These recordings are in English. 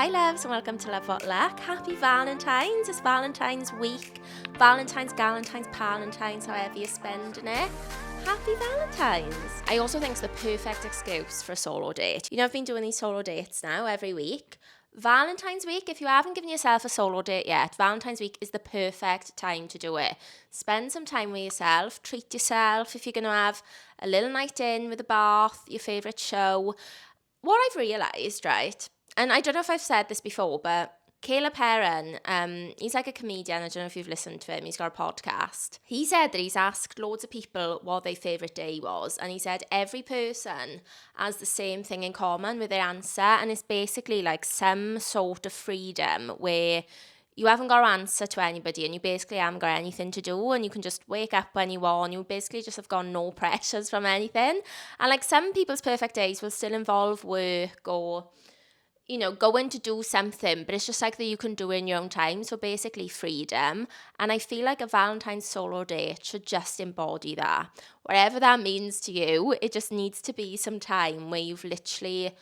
Hi loves and welcome to Love What Luck. Happy Valentines. It's Valentine's week. Valentine's, Galentine's, Palentine's, however you're spending it. Happy Valentine's. I also think it's the perfect excuse for a solo date. You know, I've been doing these solo dates now every week. Valentine's week, if you haven't given yourself a solo date yet, Valentine's week is the perfect time to do it. Spend some time with yourself, treat yourself if you're going to have a little night in with a bath, your favourite show. What I've realised, right, and I don't know if I've said this before, but Caleb Heron, he's like a comedian. I don't know if you've listened to him. He's got a podcast. He said that he's asked loads of people what their favourite day was. And he said every person has the same thing in common with their answer. And it's basically like some sort of freedom where you haven't got to answer to anybody and you basically haven't got anything to do and you can just wake up when you want. You basically just have got no pressures from anything. And like some people's perfect days will still involve work or, you know, going to do something, but it's just like that you can do it in your own time. So basically freedom. And I feel like a Valentine's solo date should just embody that. Whatever that means to you, it just needs to be some time where you've literally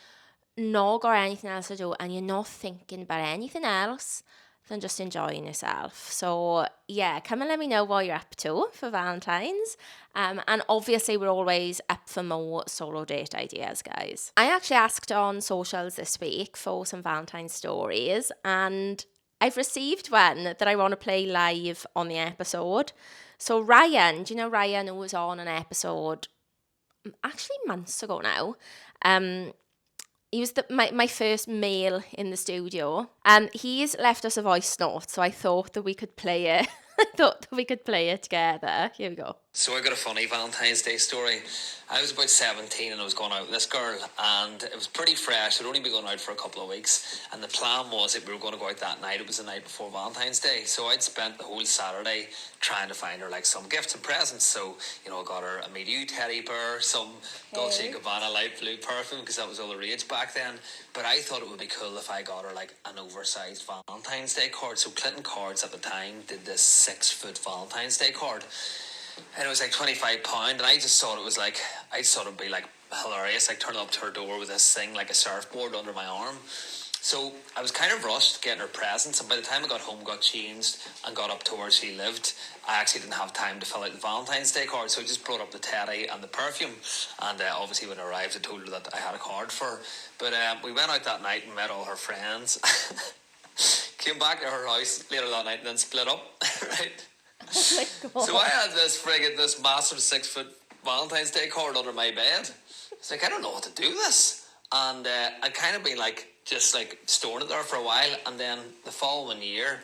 not got anything else to do and you're not thinking about anything else than just enjoying yourself. So yeah, come and let me know what you're up to for Valentine's. And obviously we're always up for more solo date ideas, guys. I actually asked on socials this week for some Valentine's stories and I've received one that I want to play live on the episode. So Ryan, do you know Ryan, who was on an episode actually months ago now? He was my first male in the studio. He's left us a voice note, so I thought that we could play it. Together. Here we go. So I got a funny Valentine's Day story. I was about 17 and I was going out with this girl and it was pretty fresh. I'd only been going out for a couple of weeks and the plan was that we were going to go out that night. It was the night before Valentine's Day. So I'd spent the whole Saturday trying to find her like some gifts and presents. So, you know, I got her a Me To You teddy bear, some Dolce & Gabbana light blue perfume because that was all the rage back then. But I thought it would be cool if I got her like an oversized Valentine's Day card. So Clinton Cards at the time did this 6-foot Valentine's Day card. And it was like £25 and I just thought it was like, I just thought it would be like hilarious, like turning up to her door with this thing like a surfboard under my arm. So I was kind of rushed getting her presents and by the time I got home, got changed and got up to where she lived, I actually didn't have time to fill out the Valentine's Day card, so I just brought up the teddy and the perfume and obviously when I arrived I told her that I had a card for her. But we went out that night and met all her friends, came back to her house later that night and then split up, right? Oh my God. So I had this massive 6-foot Valentine's Day card under my bed. It's like, I don't know what to do with this. And I'd kind of been like, just like storing it there for a while. And then the following year,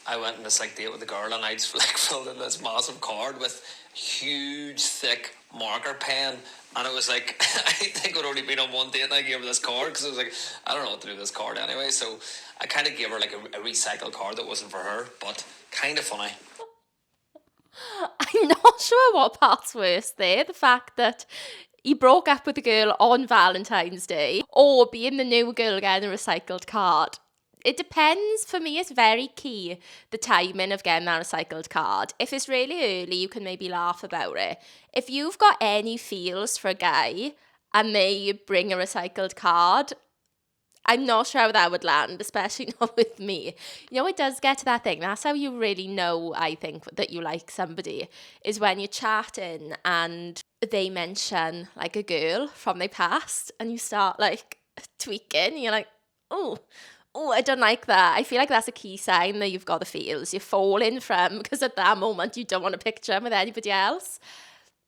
I went on this like date with a girl and I just like filled in this massive card with huge, thick marker pen. And it was like, I think I'd only been on one date and I gave her this card because I was like, I don't know what to do with this card anyway. So I kind of gave her like a recycled card that wasn't for her, but kind of funny. I'm not sure what part's worse there. The fact that you broke up with a girl on Valentine's Day or being the new girl getting a recycled card. It depends. For me, it's very key, the timing of getting that recycled card. If it's really early, you can maybe laugh about it. If you've got any feels for a guy and they bring a recycled card, I'm not sure how that would land, especially not with me. You know, it does get to that thing. That's how you really know, I think, that you like somebody, is when you're chatting and they mention, like, a girl from their past and you start, like, tweaking. You're like, oh, I don't like that. I feel like that's a key sign that you've got the feels. You're falling from, because at that moment you don't want to picture them with anybody else.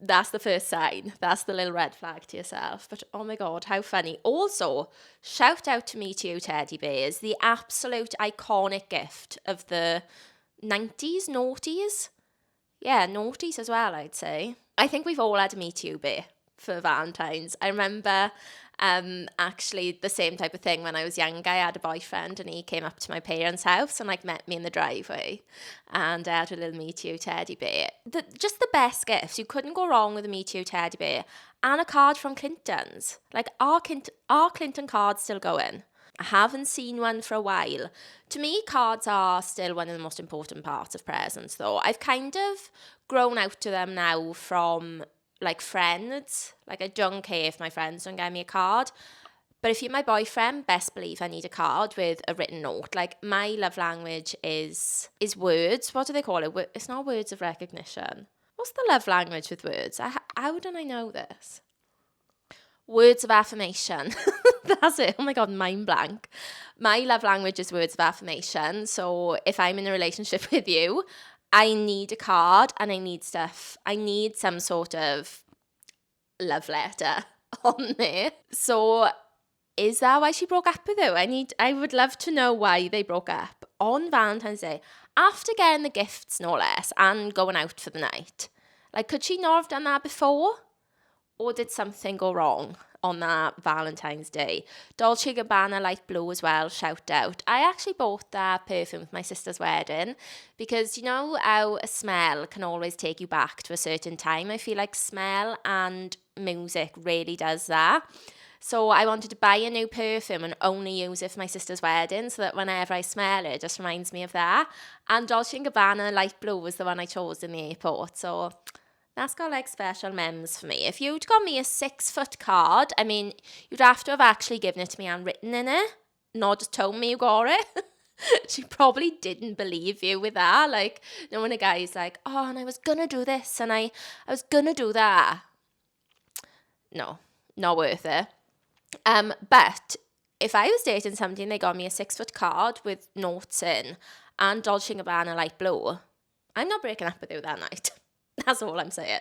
That's the first sign. That's the little red flag to yourself. But oh my God, how funny. Also, shout out to Me To You teddy bears, the absolute iconic gift of the 90s, noughties. Yeah, noughties as well, I'd say. I think we've all had a Me To You bear for Valentine's. I remember actually the same type of thing when I was younger. I had a boyfriend and he came up to my parents' house and like met me in the driveway and I had a little Me To You teddy bear. Just the best gifts. You couldn't go wrong with a Me To You teddy bear and a card from Clinton's. Like our Clinton card's still going. I haven't seen one for a while. To me, cards are still one of the most important parts of presents though. I've kind of grown out to them now from like friends. Like I don't care if my friends don't get me a card, But if you're my boyfriend, best believe I need a card with a written note. Like, my love language is words. What do they call it? It's not words of recognition. What's the love language with words? How don't I know this? Words of affirmation. That's it. Oh my God, mind blank. My love language is words of affirmation. So if I'm in a relationship with you, I need a card and I need stuff. I need some sort of love letter on there. So is that why she broke up with you? I would love to know why they broke up on Valentine's Day after getting the gifts, no less, and going out for the night. Like, could she not have done that before? Or did something go wrong on that Valentine's Day? Dolce & Gabbana light blue as well, shout out. I actually bought that perfume for my sister's wedding because you know how a smell can always take you back to a certain time? I feel like smell and music really does that. So I wanted to buy a new perfume and only use it for my sister's wedding so that whenever I smell it, it just reminds me of that. And Dolce & Gabbana light blue was the one I chose in the airport. So that's got like special mems for me. If you'd got me a 6-foot card, I mean, you'd have to have actually given it to me and written in it, not just told me you got it. She probably didn't believe you with that. Like, you know, when a guy's like, oh, and I was gonna do this and I was gonna do that. No, not worth it. But if I was dating somebody and they got me a 6-foot card with notes in and Dolce & Gabbana light blue, I'm not breaking up with you that night. That's all I'm saying.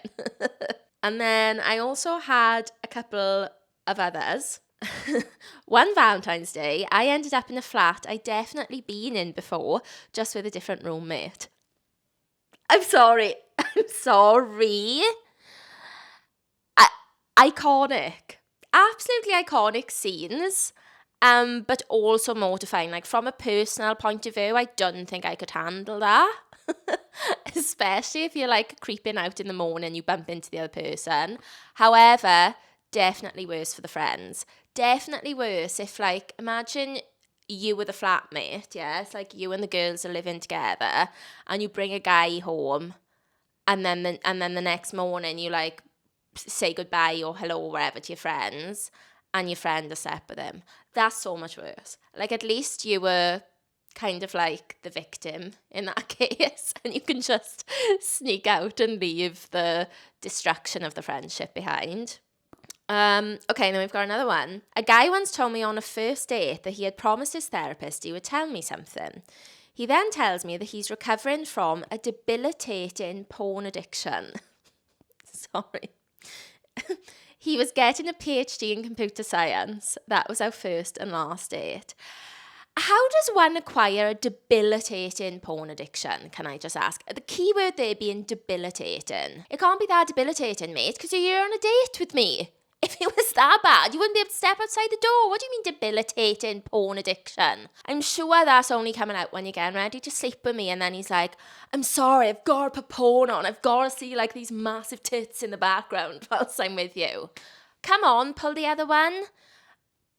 And then I also had a couple of others. One Valentine's Day, I ended up in a flat I'd definitely been in before, just with a different roommate. I'm sorry. Iconic. Absolutely iconic scenes, but also mortifying. Like, from a personal point of view, I don't think I could handle that. Especially if you're like creeping out in the morning, you bump into the other person. However, definitely worse for the friends. Definitely worse if, like, imagine you were the flatmate, yeah? It's like you and the girls are living together and you bring a guy home and then the next morning you like say goodbye or hello or whatever to your friends and your friend is set with him. That's so much worse. Like, at least you were kind of like the victim in that case and you can just sneak out and leave the destruction of the friendship behind. Okay, then we've got another one. A guy once told me on a first date that he had promised his therapist he would tell me something. He then tells me that he's recovering from a debilitating porn addiction. Sorry. He was getting a PhD in computer science. That was our first and last date. How does one acquire a debilitating porn addiction, can I just ask? The key word there being debilitating. It can't be that debilitating, mate, because you're on a date with me. If it was that bad, you wouldn't be able to step outside the door. What do you mean debilitating porn addiction? I'm sure that's only coming out when you're getting ready to sleep with me and then he's like, I'm sorry, I've got to put porn on. I've got to see like these massive tits in the background whilst I'm with you. Come on, pull the other one.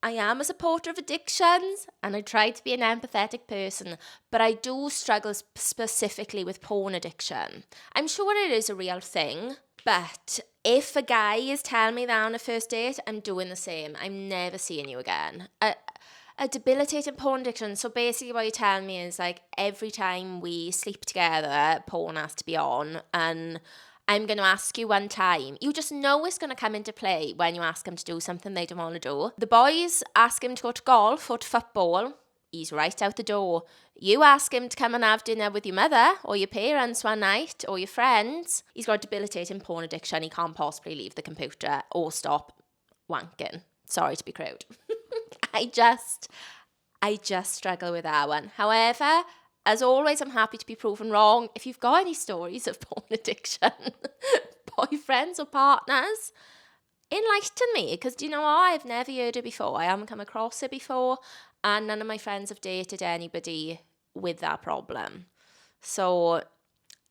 I am a supporter of addictions and I try to be an empathetic person, but I do struggle specifically with porn addiction. I'm sure it is a real thing, but if a guy is telling me that on a first date, I'm doing the same. I'm never seeing you again. A debilitating porn addiction. So basically what you're telling me is like every time we sleep together, porn has to be on, and I'm going to ask you one time. You just know it's going to come into play when you ask him to do something they don't want to do. The boys ask him to go to golf or to football. He's right out the door. You ask him to come and have dinner with your mother or your parents one night or your friends. He's got a debilitating porn addiction. He can't possibly leave the computer or stop wanking. Sorry to be crude. I just struggle with that one. However, as always, I'm happy to be proven wrong. If you've got any stories of porn addiction, boyfriends or partners, enlighten me. Because do you know what? I've never heard it before. I haven't come across it before. And none of my friends have dated anybody with that problem. So,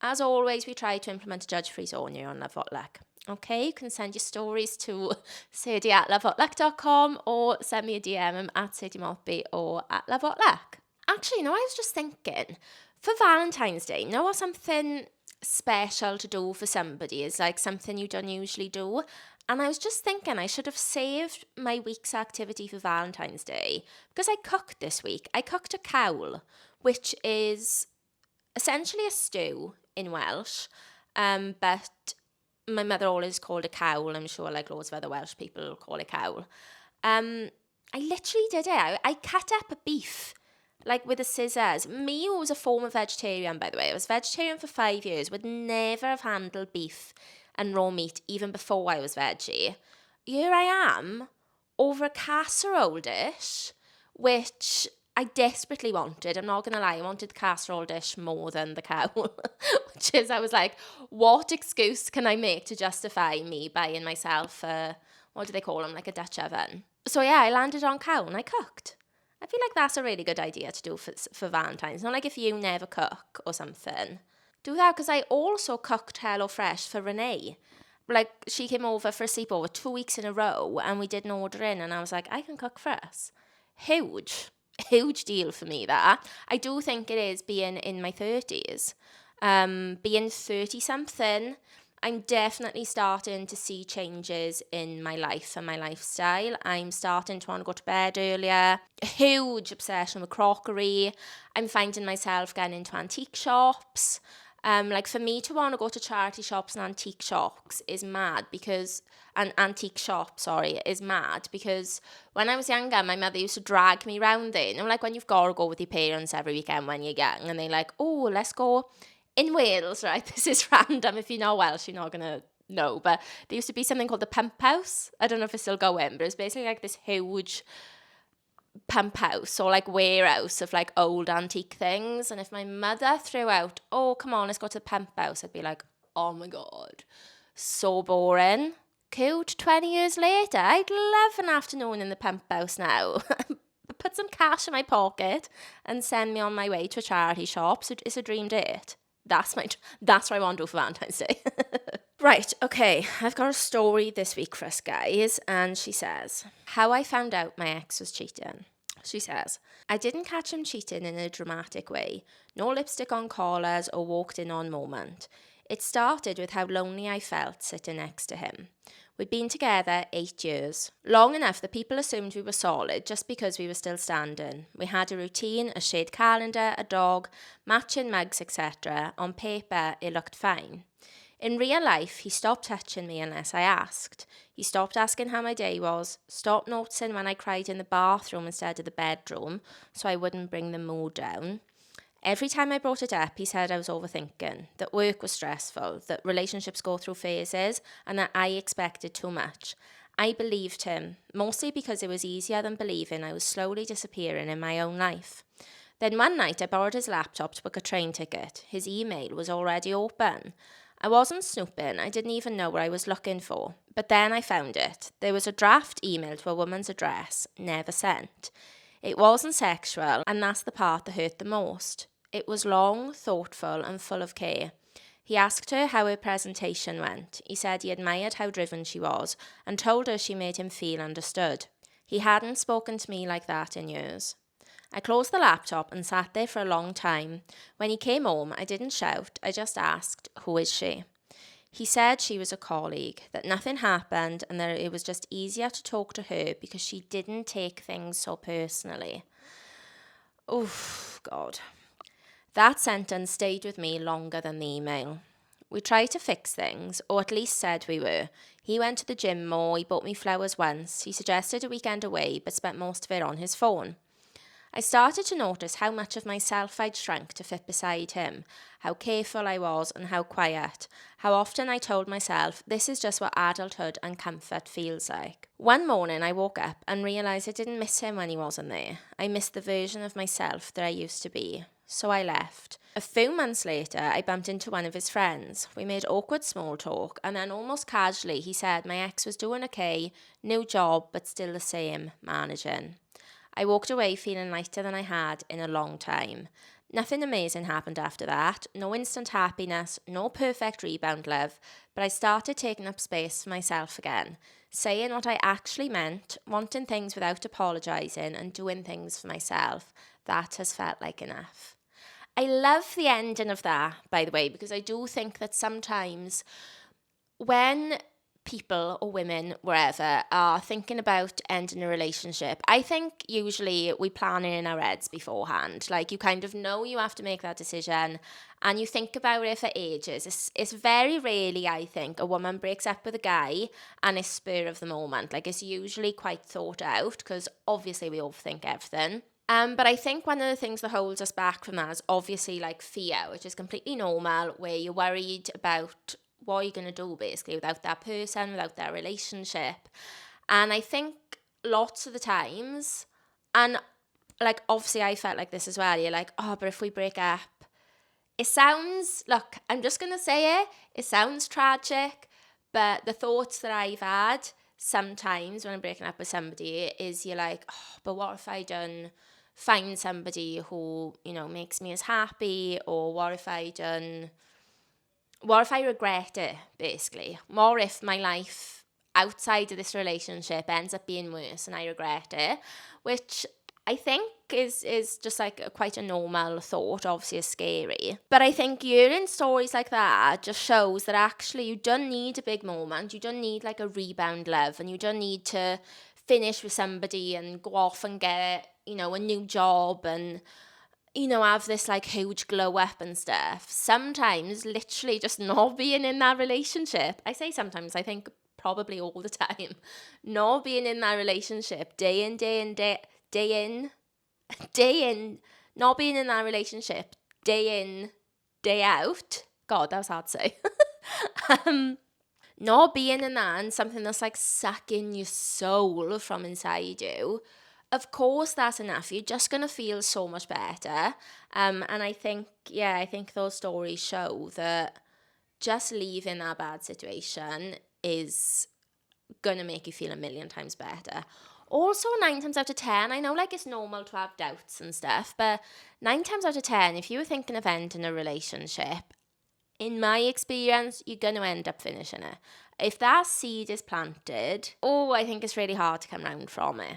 as always, we try to implement a judge-free zone here on Love What Luck. Okay, you can send your stories to Sadie at lovewhatluck.com or send me a DM at Sadie Maltby or at lovewhatluck. Actually, I was just thinking, for Valentine's Day, what something special to do for somebody is like something you don't usually do? And I was just thinking I should have saved my week's activity for Valentine's Day because I cooked this week. I cooked a cawl, which is essentially a stew in Welsh, but my mother always called it cawl. I'm sure like loads of other Welsh people call it cawl. I literally did it. I cut up a beef, like with the scissors. Me, who was a former vegetarian, by the way. I was vegetarian for 5 years, would never have handled beef and raw meat even before I was veggie. Here I am, over a casserole dish, which I desperately wanted. I'm not going to lie, I wanted the casserole dish more than the cawl, which is, I was like, what excuse can I make to justify me buying myself what do they call them, like a Dutch oven? So yeah, I landed on cawl and I cooked. I feel like that's a really good idea to do for Valentine's. Not like if you never cook or something. Do that, because I also cooked HelloFresh for Renee. Like, she came over for a sleepover 2 weeks in a row and we did an order in and I was like, I can cook for us. Huge deal for me, that. I do think it is being in my 30s. Being 30-something, I'm definitely starting to see changes in my life and my lifestyle. I'm starting to want to go to bed earlier. A huge obsession with crockery. I'm finding myself getting into antique shops. Like, for me to want to go to charity shops and antique shops is mad because when I was younger, my mother used to drag me round there. You know, like when you've got to go with your parents every weekend when you're young, and they're like, oh, let's go in Wales, right? This is random. If you know Welsh, you're not going to know. But there used to be something called the pump house. I don't know if it's still going, but it's basically like this huge pump house or like warehouse of like old antique things. And if my mother threw out, oh, come on, let's go to the pump house, I'd be like, oh my God, so boring. Cute. 20 years later, I'd love an afternoon in the pump house now. Put some cash in my pocket and send me on my way to a charity shop. So it's a dream date. That's what I want to do for Valentine's Day. Right, okay, I've got a story this week for us guys, and she says, how I found out my ex was cheating. She says, I didn't catch him cheating in a dramatic way, no lipstick on collars or walked in on moment. It started with how lonely I felt sitting next to him. We'd been together 8 years, long enough that people assumed we were solid just because we were still standing. We had a routine, a shared calendar, a dog, matching mugs, etc. On paper, it looked fine. In real life, he stopped touching me unless I asked. He stopped asking how my day was, stopped noticing when I cried in the bathroom instead of the bedroom, so I wouldn't bring the mood down. Every time I brought it up, he said I was overthinking, that work was stressful, that relationships go through phases, and that I expected too much. I believed him, mostly because it was easier than believing I was slowly disappearing in my own life. Then one night I borrowed his laptop to book a train ticket. His email was already open. I wasn't snooping, I didn't even know what I was looking for. But then I found it. There was a draft email to a woman's address, never sent. It wasn't sexual, and that's the part that hurt the most. It was long, thoughtful, and full of care. He asked her how her presentation went. He said he admired how driven she was, and told her she made him feel understood. He hadn't spoken to me like that in years. I closed the laptop and sat there for a long time. When he came home, I didn't shout, I just asked, who is she? He said she was a colleague, that nothing happened and that it was just easier to talk to her because she didn't take things so personally. Oh, God. That sentence stayed with me longer than the email. We tried to fix things, or at least said we were. He went to the gym more, he bought me flowers once, he suggested a weekend away but spent most of it on his phone. I started to notice how much of myself I'd shrunk to fit beside him, how careful I was and how quiet, how often I told myself this is just what adulthood and comfort feels like. One morning I woke up and realised I didn't miss him when he wasn't there. I missed the version of myself that I used to be. So I left. A few months later, I bumped into one of his friends. We made awkward small talk, and then almost casually he said my ex was doing okay, new job, but still the same, managing. I walked away feeling lighter than I had in a long time. Nothing amazing happened after that, no instant happiness, no perfect rebound love, but I started taking up space for myself again, saying what I actually meant, wanting things without apologising and doing things for myself. That has felt like enough. I love the ending of that, by the way, because I do think that sometimes when people or women, wherever, are thinking about ending a relationship, I think usually we plan it in our heads beforehand. Like, you kind of know you have to make that decision and you think about it for ages. It's very rarely, I think, a woman breaks up with a guy and it's spur of the moment. Like, it's usually quite thought out because obviously we overthink everything. But I think one of the things that holds us back from that is obviously like fear, which is completely normal, where you're worried about what are you going to do basically without that person, without that relationship. And I think lots of the times, and like obviously I felt like this as well, you're like, oh, but if we break up, it sounds, look, I'm just going to say it sounds tragic, but the thoughts that I've had sometimes when I'm breaking up with somebody is you're like, oh, but what if I done find somebody who, you know, makes me as happy, or what if I regret it, basically? What if my life outside of this relationship ends up being worse and I regret it? Which I think is just like quite a normal thought, obviously it's scary. But I think hearing stories like that just shows that actually you don't need a big moment, you don't need like a rebound love, and you don't need to finish with somebody and go off and get, you know, a new job and, you know, have this like huge glow up and stuff. Sometimes literally just not being in that relationship, I say sometimes, I think probably all the time, not being in that relationship day in, not being in that relationship day in, day out. God, that was hard to say. Not being in that and something that's like sucking your soul from inside you, of course that's enough. You're just going to feel so much better. And I think those stories show that just leaving that bad situation is going to make you feel a million times better. Also, 9 times out of 10, I know like it's normal to have doubts and stuff, but 9 times out of 10, if you were thinking of ending a relationship, in my experience, you're going to end up finishing it. If that seed is planted, I think it's really hard to come round from it.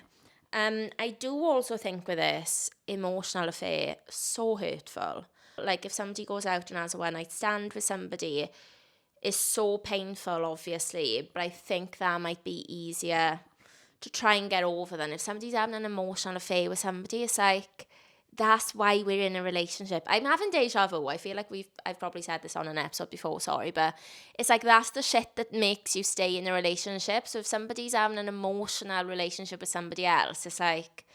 I do also think with this emotional affair, so hurtful. Like if somebody goes out and has a one-night stand with somebody, it's so painful, obviously, but I think that might be easier to try and get over than if somebody's having an emotional affair with somebody. It's like, that's why we're in a relationship. I'm having deja vu. I feel like I've probably said this on an episode before, sorry, but it's like that's the shit that makes you stay in a relationship. So if somebody's having an emotional relationship with somebody else, it's like,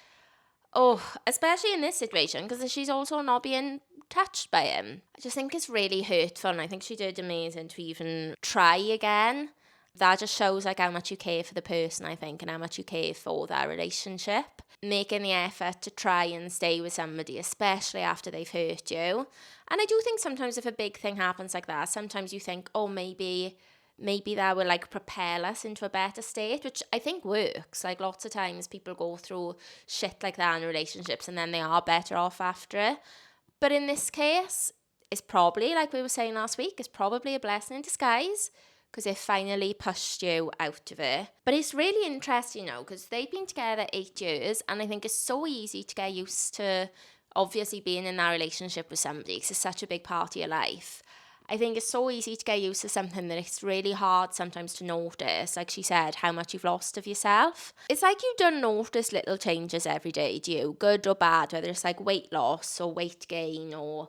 especially in this situation, because she's also not being touched by him. I just think it's really hurtful, and I think she did amazing to even try again. That just shows like how much you care for the person, I think, and how much you care for that relationship. Making the effort to try and stay with somebody, especially after they've hurt you. And I do think sometimes if a big thing happens like that, sometimes you think, maybe that will like propel us into a better state, which I think works. Like lots of times people go through shit like that in relationships and then they are better off after it. But in this case, it's probably, like we were saying last week, it's probably a blessing in disguise, because it finally pushed you out of it. But it's really interesting, because they've been together 8 years, and I think it's so easy to get used to obviously being in that relationship with somebody, because it's such a big part of your life. I think it's so easy to get used to something that it's really hard sometimes to notice, like she said, how much you've lost of yourself. It's like you don't notice little changes every day, do you? Good or bad, whether it's like weight loss or weight gain, or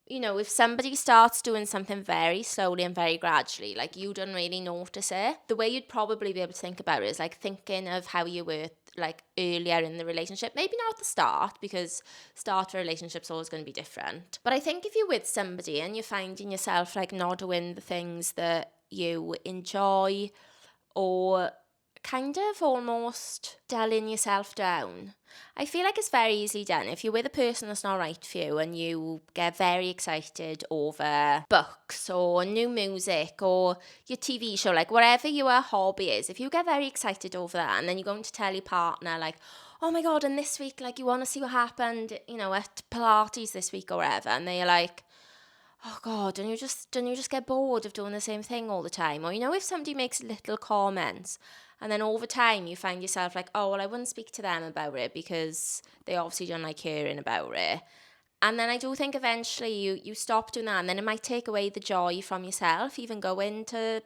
if somebody starts doing something very slowly and very gradually, like you don't really notice it, the way you'd probably be able to think about it is like thinking of how you were like earlier in the relationship. Maybe not at the start, because start of a relationship's always going to be different. But I think if you're with somebody and you're finding yourself like not doing the things that you enjoy, or kind of almost dulling yourself down, I feel like it's very easily done. If you're with a person that's not right for you and you get very excited over books or new music or your TV show, like whatever your hobby is, if you get very excited over that and then you're going to tell your partner like, oh my God, and this week, like you want to see what happened, at Pilates this week or whatever, and they're like, oh God, and you just get bored of doing the same thing all the time. Or, if somebody makes little comments and then over time you find yourself like, oh, well, I wouldn't speak to them about it because they obviously don't like hearing about it. And then I do think eventually you stop doing that, and then it might take away the joy from yourself, even going to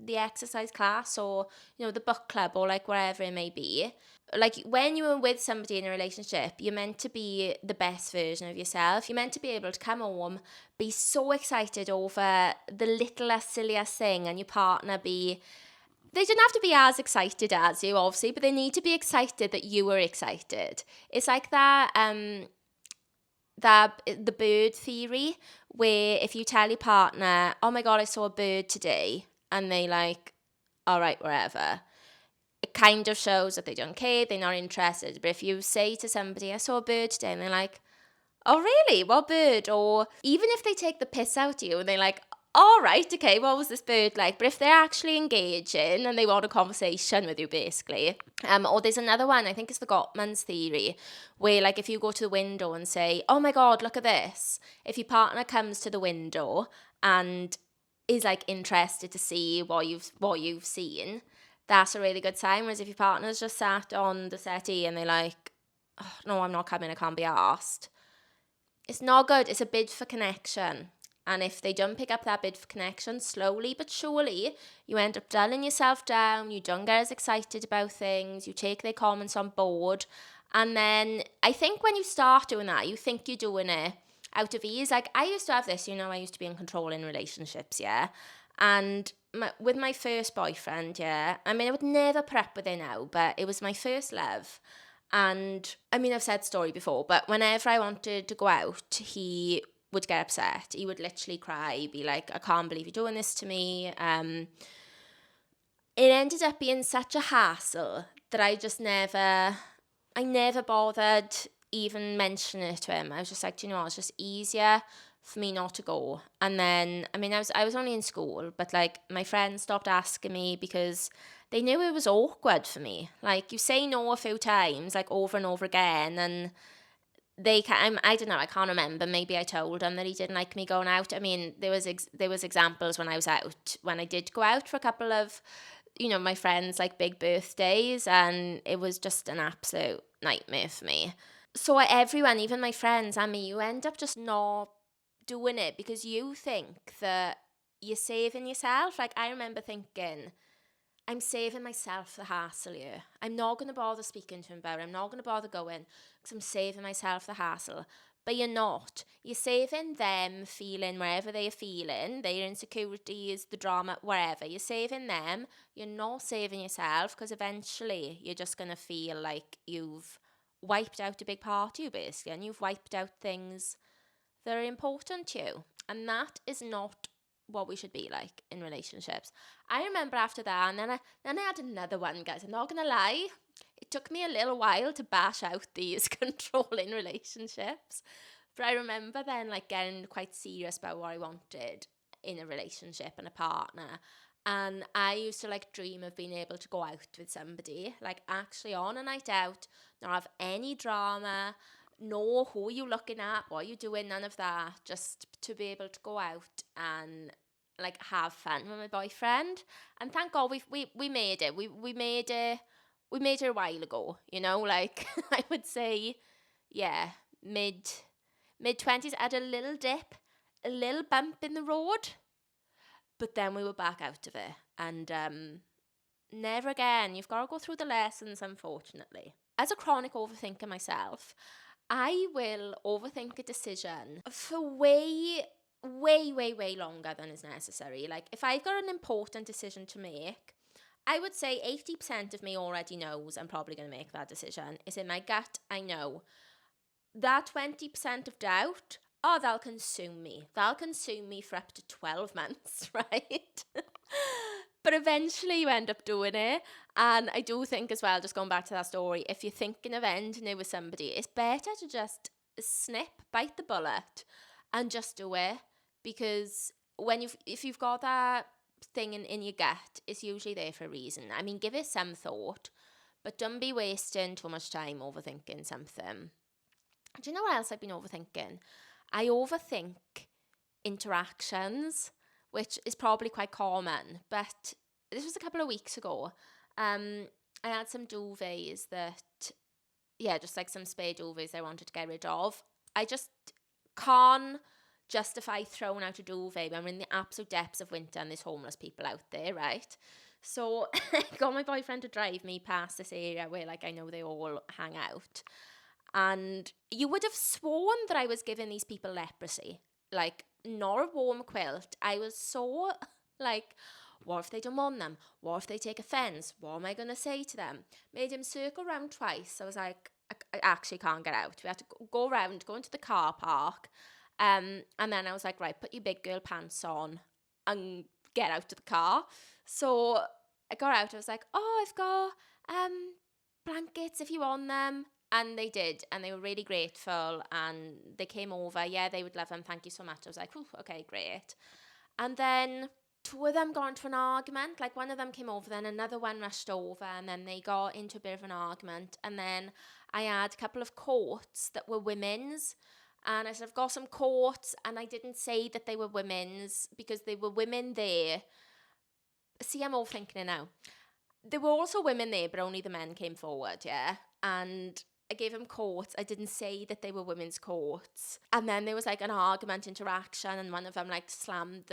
the exercise class or, you know, the book club or like wherever it may be. Like when you're with somebody in a relationship, you're meant to be the best version of yourself. You're meant to be able to come home, be so excited over the littlest, silliest thing, and your partner be, they don't have to be as excited as you, obviously, but they need to be excited that you were excited. It's like that, the bird theory, where if you tell your partner, oh my God, I saw a bird today, and they like, all right, wherever, it kind of shows that they don't care, they're not interested. But if you say to somebody, I saw a bird today, and they're like, oh really, what bird? Or even if they take the piss out of you and they're like, all right, okay, what was this bird like? But if they're actually engaging and they want a conversation with you, basically. Or there's another one, I think it's the Gottman's theory, where like if you go to the window and say, oh my God, look at this. If your partner comes to the window and is like interested to see what you've seen, that's a really good sign. Whereas if your partner's just sat on the settee and they're like, oh, no, I'm not coming, I can't be asked, it's not good. It's a bid for connection. And if they don't pick up that bid for connection, slowly but surely, you end up dulling yourself down, you don't get as excited about things, you take their comments on board. And then I think when you start doing that, you think you're doing it out of ease. Like I used to have this, you know, I used to be in control in relationships, yeah. And with my first boyfriend, yeah, I mean, I would never put up with it now, but it was my first love. And I mean, I've said story before, but whenever I wanted to go out, he would get upset. He would literally cry, be like, I can't believe you're doing this to me. It ended up being such a hassle that I never bothered even mentioning it to him. I was just like, do you know what, it's just easier for me not to go. And then, I mean, I was only in school, but like my friends stopped asking me because they knew it was awkward for me. Like you say no a few times, like over and over again, and I don't know, I can't remember. Maybe I told him that he didn't like me going out. I mean, there was examples when I was out, when I did go out for a couple of, you know, my friends' like big birthdays, and it was just an absolute nightmare for me. So everyone, even my friends and me, you end up just not doing it because you think that you're saving yourself. Like I remember thinking, I'm saving myself the hassle here. I'm not going to bother speaking to him about it. I'm not going to bother going because I'm saving myself the hassle. But you're not. You're saving them feeling wherever they are feeling, their insecurities, the drama, wherever. You're saving them. You're not saving yourself because eventually you're just going to feel like you've wiped out a big part of you, basically, and you've wiped out things that are important to you. And that is not what we should be like in relationships. I remember after that, and then I had another one, guys. I'm not gonna lie, it took me a little while to bash out these controlling relationships, but I remember then like getting quite serious about what I wanted in a relationship and a partner. And I used to like dream of being able to go out with somebody, like actually on a night out, not have any drama, know who you looking at, what you doing, none of that, just to be able to go out and like have fun with my boyfriend. And thank God we made it. We made it a while ago, you know, like I would say, yeah, mid 20s. I had a little dip, a little bump in the road, but then we were back out of it. And never again. You've got to go through the lessons, unfortunately. As a chronic overthinker myself, I will overthink a decision for way longer than is necessary. Like, if I've got an important decision to make, I would say 80% of me already knows I'm probably going to make that decision. It's in my gut, I know. That 20% of doubt, oh, that'll consume me. That'll consume me for up to 12 months, right? But eventually you end up doing it. And I do think as well, just going back to that story, if you're thinking of ending it with somebody, it's better to just bite the bullet and just do it. Because if you've got that thing in your gut, it's usually there for a reason. I mean, give it some thought, but don't be wasting too much time overthinking something. Do you know what else I've been overthinking? I overthink interactions, which is probably quite common, but this was a couple of weeks ago. I had some duvets just like some spare duvets I wanted to get rid of. I just can't justify throwing out a duvet when we're in the absolute depths of winter and there's homeless people out there, right? So I got my boyfriend to drive me past this area where, like, I know they all hang out. And you would have sworn that I was giving these people leprosy. Like, not a warm quilt. I was so, like, what if they don't want them? What if they take offence? What am I going to say to them? Made him circle round twice. I was like, I actually can't get out. We had to go around, go into the car park. And then I was like, right, put your big girl pants on and get out of the car. So I got out. I was like, oh, I've got blankets if you want them. And they did, and they were really grateful, and they came over. Yeah, they would love them. Thank you so much. I was like, okay, great. And then two of them got into an argument. Like, one of them came over, then another one rushed over, and then they got into a bit of an argument. And then I had a couple of coats that were women's, and I said, I've got some coats, and I didn't say that they were women's because they were women there. See, I'm overthinking it now. There were also women there, but only the men came forward, yeah? And I gave them coats. I didn't say that they were women's coats. And then there was like an argument interaction, and one of them like slammed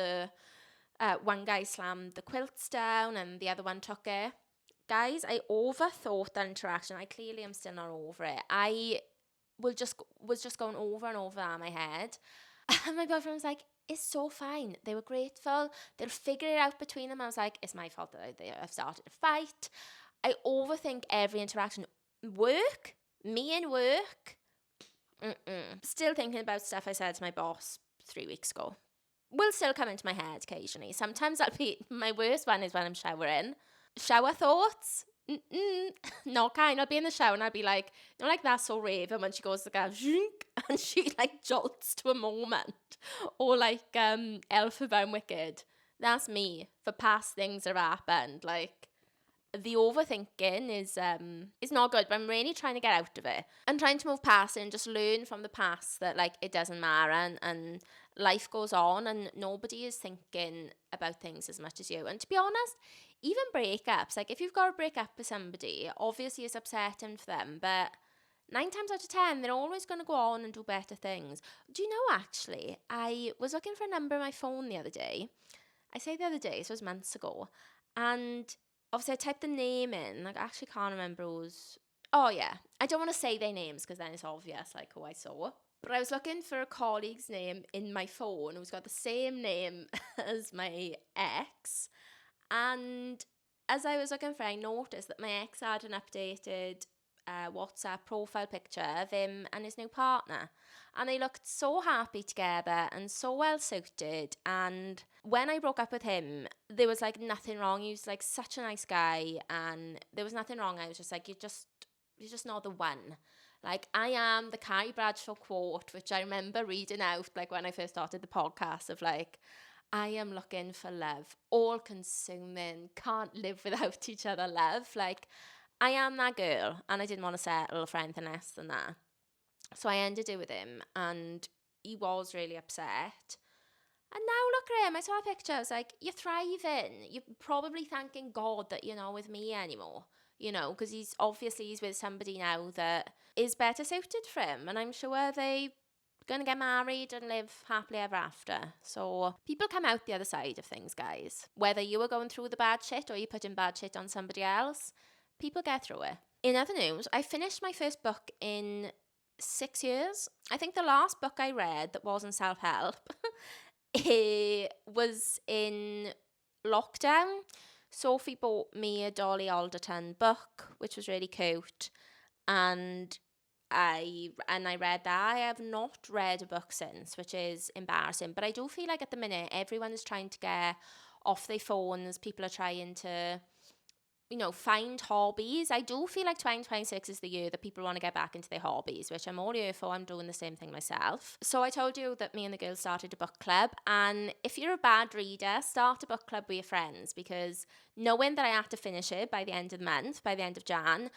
one guy slammed the quilts down and the other one took it. Guys, I overthought that interaction. I clearly am still not over it. I was just going over and over in my head. And my boyfriend was like, it's so fine. They were grateful. They'll figure it out between them. I was like, it's my fault that I've started a fight. I overthink every interaction. Work? Me and work? Still thinking about stuff I said to my boss 3 weeks ago. Will still come into my head occasionally. Sometimes my worst one is when I'm showering. Shower thoughts? Not kind. I'll be in the shower and I'll be like, you know, like That's So Raven when she goes to go, and she like jolts to a moment. Or like Elphaba Wicked. That's me for past things that have happened. Like, the overthinking is not good, but I'm really trying to get out of it. I'm trying to move past it and just learn from the past that, like, it doesn't matter and life goes on and nobody is thinking about things as much as you. And to be honest, even breakups, like, if you've got to break up with somebody, obviously it's upsetting for them, but 9 times out of 10, they're always going to go on and do better things. Do you know, actually, I was looking for a number on my phone the other day. I say the other day, so it was months ago, and obviously I typed the name in, like, I actually can't remember who's, oh yeah, I don't want to say their names because then it's obvious, like, who I saw. But I was looking for a colleague's name in my phone who's got the same name as my ex. And as I was looking for it, I noticed that my ex had an updated WhatsApp profile picture of him and his new partner, and they looked so happy together and so well suited. And when I broke up with him, there was like nothing wrong. He was like such a nice guy and there was nothing wrong. I was just like, you're just not the one. Like, I am the Carrie Bradshaw quote, which I remember reading out like when I first started the podcast, of like, I am looking for love, all consuming, can't live without each other love. Like, I am that girl, and I didn't want to settle for anything less than that. So I ended it with him, and he was really upset. And now look at him. I saw a picture. I was like, you're thriving. You're probably thanking God that you're not with me anymore, you know, because he's with somebody now that is better suited for him. And I'm sure they're going to get married and live happily ever after. So people come out the other side of things, guys. Whether you are going through the bad shit or you're putting bad shit on somebody else, people get through it. In other news, I finished my first book in 6 years. I think the last book I read that wasn't self-help it was in lockdown. Sophie bought me a Dolly Alderton book, which was really cute, and I read that. I have not read a book since, which is embarrassing, but I do feel like at the minute everyone is trying to get off their phones. People are trying to, you know, find hobbies. I do feel like 2026 is the year that people want to get back into their hobbies, which I'm all here for. I'm doing the same thing myself. So I told you that me and the girls started a book club, and if you're a bad reader, start a book club with your friends, because knowing that I had to finish it by the end of the month, by the end of Jan,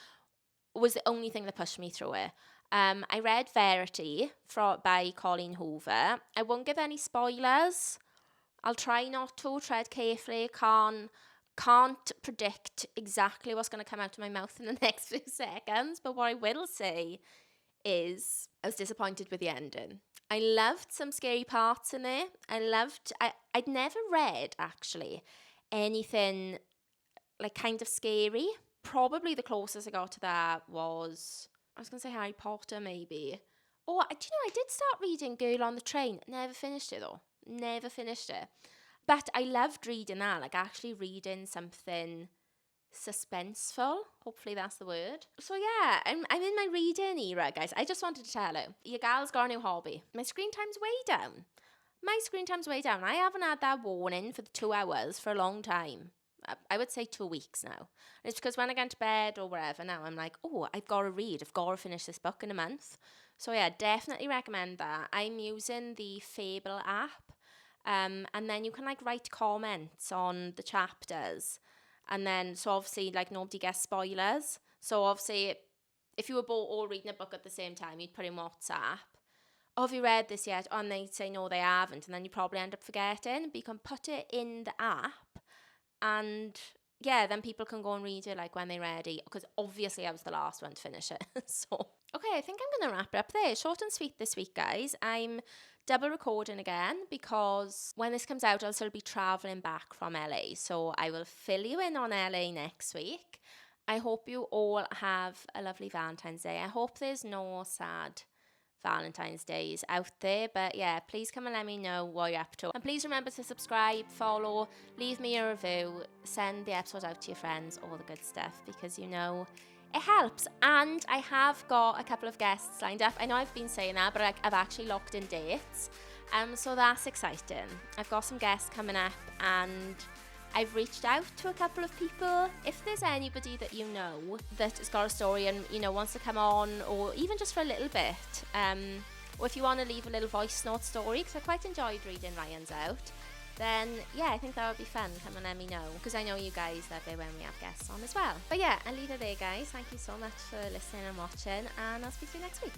was the only thing that pushed me through it. I read Verity by Colleen Hoover. I won't give any spoilers. I'll try not to, tread carefully. Can't predict exactly what's going to come out of my mouth in the next few seconds, but what I will say is I was disappointed with the ending. I loved some scary parts in it. I'd never read, actually, anything like kind of scary. Probably the closest I got to that was, I was going to say Harry Potter, maybe. Oh, do you know, I did start reading Girl on the Train. Never finished it, though. Never finished it. But I loved reading that, like actually reading something suspenseful. Hopefully that's the word. So yeah, I'm in my reading era, guys. I just wanted to tell you, your gal's got a new hobby. My screen time's way down. I haven't had that warning for the 2 hours for a long time. I would say 2 weeks now. And it's because when I get to bed or wherever now, I'm like, oh, I've got to read. I've got to finish this book in a month. So yeah, definitely recommend that. I'm using the Fable app. And then you can like write comments on the chapters. And then, so obviously, like, nobody gets spoilers. So obviously, if you were both all reading a book at the same time, you'd put in WhatsApp, oh, have you read this yet? And they'd say, no, they haven't. And then you probably end up forgetting. But you can put it in the app. And yeah, then people can go and read it like when they're ready. Because obviously I was the last one to finish it. So, okay, I think I'm going to wrap it up there. Short and sweet this week, guys. I'm double recording again because when this comes out, I'll still be travelling back from LA. So I will fill you in on LA next week. I hope you all have a lovely Valentine's Day. I hope there's no sad Valentine's Days out there, but yeah, please come and let me know what you're up to, and please remember to subscribe, follow, leave me a review, send the episode out to your friends, all the good stuff, because you know it helps. And I have got a couple of guests lined up. I know I've been saying that, but I've actually locked in dates, so that's exciting. I've got some guests coming up, and I've reached out to a couple of people. If there's anybody that you know that has got a story and, you know, wants to come on, or even just for a little bit, or if you want to leave a little voice note story, because I quite enjoyed reading Ryan's out, then yeah, I think that would be fun. Come and let me know, because I know you guys love it when we have guests on as well. But yeah, I'll leave it there, guys. Thank you so much for listening and watching, and I'll speak to you next week.